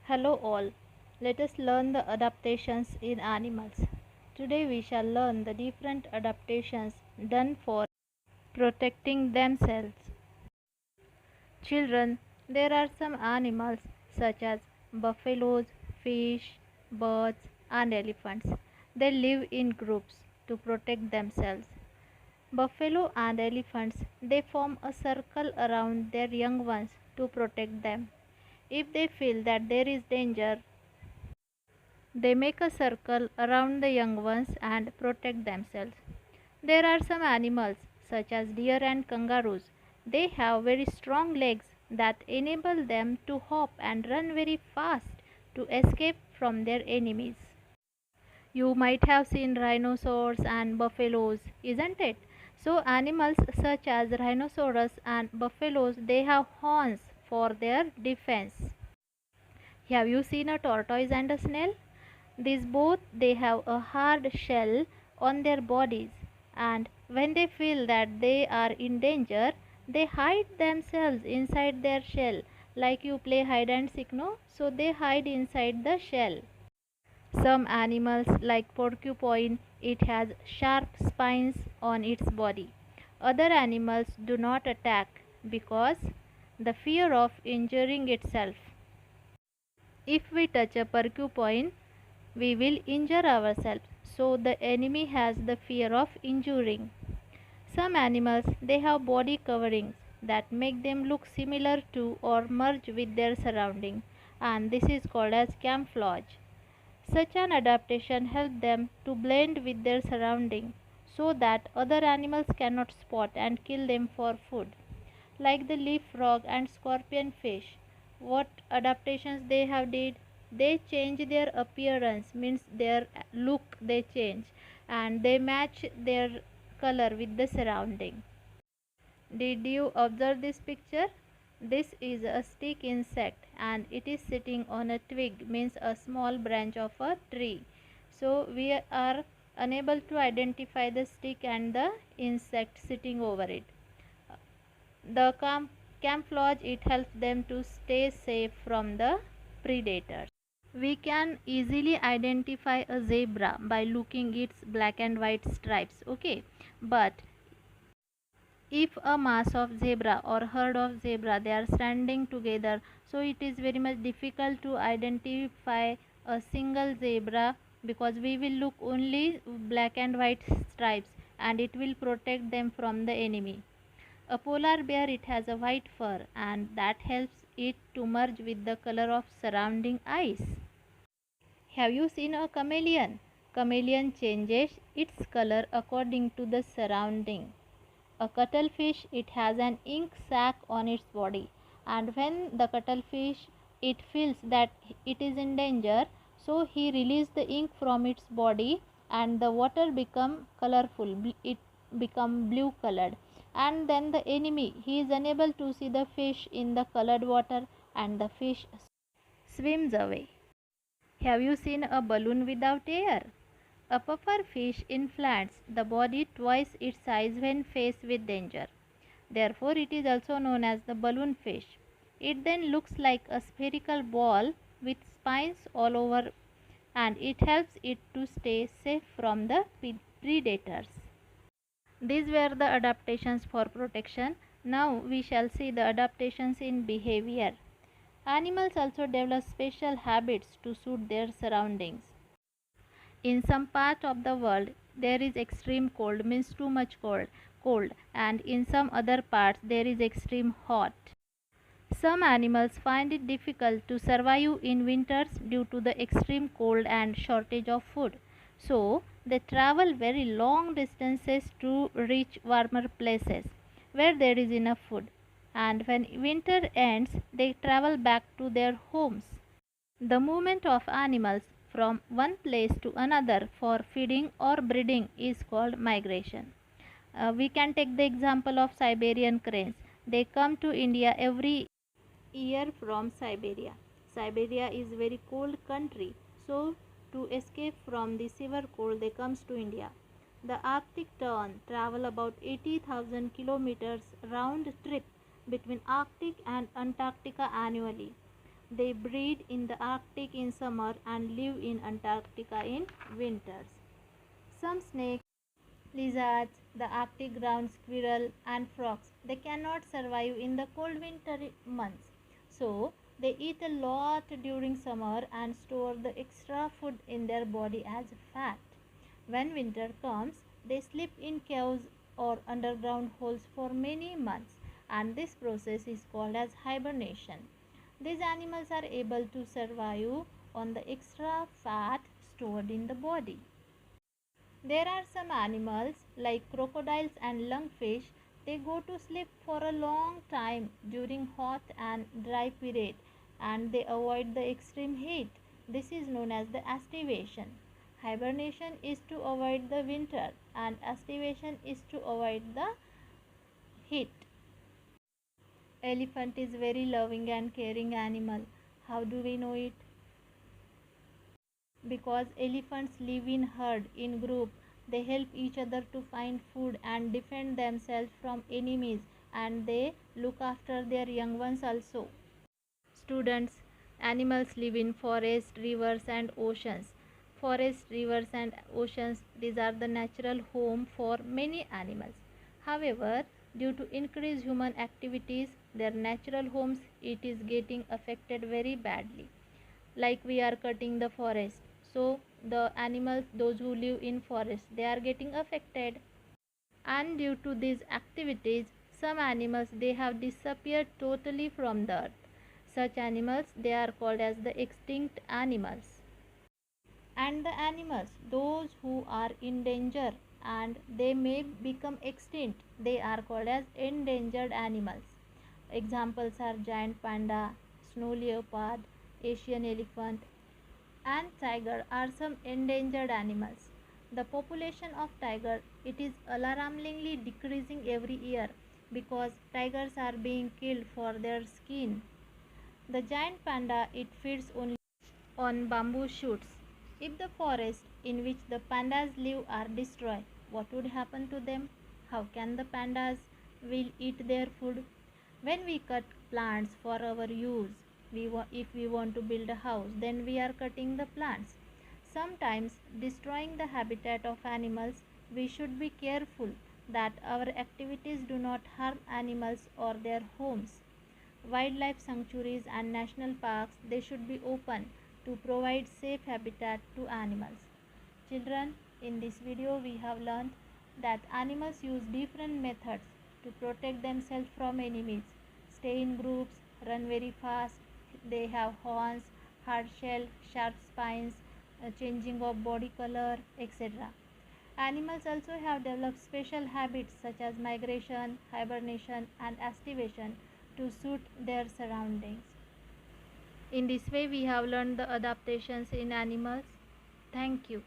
Hello all. Let us learn the adaptations in animals. Today we shall learn the different adaptations done for protecting themselves. Children, there are some animals such as buffaloes, fish, birds and elephants. They live in groups to protect themselves. Buffalo and elephants, they form a circle around their young ones to protect them. If they feel that there is danger, they make a circle around the young ones and protect themselves. There are some animals such as deer and kangaroos. They have very strong legs that enable them to hop and run very fast to escape from their enemies. You might have seen rhinoceros and buffaloes, isn't it? So animals such as rhinoceros and buffaloes, they have horns for their defense. Have you seen a tortoise and a snail? These both they have a hard shell on their bodies, and when they feel that they are in danger, they hide themselves inside their shell. Like you play hide and seek, no? So they hide inside the shell. Some animals like porcupine, it has sharp spines on its body. Other animals do not attack because the fear of injuring itself. If we touch a porcupine, we will injure ourselves, so the enemy has the fear of injuring. Some animals they have body coverings that make them look similar to or merge with their surrounding, and this is called as camouflage. Such an adaptation helps them to blend with their surrounding so that other animals cannot spot and kill them for food. Like the leaf frog and scorpion fish, what adaptations they have did? They change their appearance, means their look they change, and they match their color with the surrounding. Did you observe this picture? This is a stick insect and it is sitting on a twig, means a small branch of a tree. So we are unable to identify the stick and the insect sitting over it. The camouflage it helps them to stay safe from the predators. We can easily identify a zebra by looking its black and white stripes, okay? But if a mass of zebra or herd of zebra they are standing together, so it is very much difficult to identify a single zebra because we will look only black and white stripes and it will protect them from the enemy. A polar bear it has a white fur and that helps it to merge with the color of surrounding ice. Have you seen a chameleon? Chameleon changes its color according to the surrounding. A cuttlefish it has an ink sac on its body, and when the cuttlefish it feels that it is in danger, so he release the ink from its body and the water become colorful, it become blue colored, and then the enemy he is unable to see the fish in the colored water and the fish swims away. Have you seen a balloon without air? A puffer fish inflates the body twice its size when faced with danger. Therefore, it is also known as the balloon fish. It then looks like a spherical ball with spines all over, and it helps it to stay safe from the predators. These were the adaptations for protection. Now we shall see the adaptations in behavior. Animals also develop special habits to suit their surroundings. In some part of the world there is extreme cold, means too much cold, and in some other parts there is extreme hot. Some animals find it difficult to survive in winters due to the extreme cold and shortage of food, so they travel very long distances to reach warmer places where there is enough food, and when winter ends they travel back to their homes. The movement of animals from one place to another for feeding or breeding is called migration. We can take the example of Siberian cranes. They come to India every year from Siberia. Siberia is very cold country, so to escape from the severe cold they comes to India. The Arctic tern travel about 80,000 kilometers round trip between Arctic and Antarctica annually. They breed in the Arctic in summer and live in Antarctica in winters. Some snakes, lizards, the Arctic ground squirrel, and frogs, they cannot survive in the cold winter months. So, they eat a lot during summer and store the extra food in their body as fat. When winter comes, they sleep in caves or underground holes for many months, and this process is called as hibernation. These animals are able to survive on the extra fat stored in the body. There are some animals like crocodiles and lungfish. They go to sleep for a long time during hot and dry period and they avoid the extreme heat. This is known as the aestivation. Hibernation is to avoid the winter and aestivation is to avoid the heat. Elephant is very loving and caring animal. How do we know it? Because elephants live in herd, in group. They help each other to find food and defend themselves from enemies, and they look after their young ones also. Students, animals live in forests, rivers and oceans. Forests, rivers and oceans, these are the natural home for many animals. However, due to increased human activities, their natural homes, it is getting affected very badly. Like we are cutting the forest, so the animals, those who live in forest, they are getting affected. And due to these activities, some animals, they have disappeared totally from the earth. Such animals, they are called as the extinct animals. And the animals, those who are in danger and they may become extinct, they are called as endangered animals. Examples are giant panda, snow leopard, Asian elephant, and tiger are some endangered animals. The population of tiger, it is alarmingly decreasing every year because tigers are being killed for their skin. The giant panda, it feeds only on bamboo shoots. If the forests in which the pandas live are destroyed, what would happen to them? How can the pandas will eat their food? When we cut plants for our use, if we want to build a house, then we are cutting the plants. Sometimes destroying the habitat of animals, we should be careful that our activities do not harm animals or their homes. Wildlife sanctuaries and national parks, they should be open to provide safe habitat to animals. Children, in this video we have learned that animals use different methods to protect themselves from enemies. Stay in groups, run very fast, they have horns, hard shell, sharp spines, changing of body color, etc. Animals also have developed special habits such as migration, hibernation, and aestivation to suit their surroundings. In this way, we have learned the adaptations in animals. Thank you.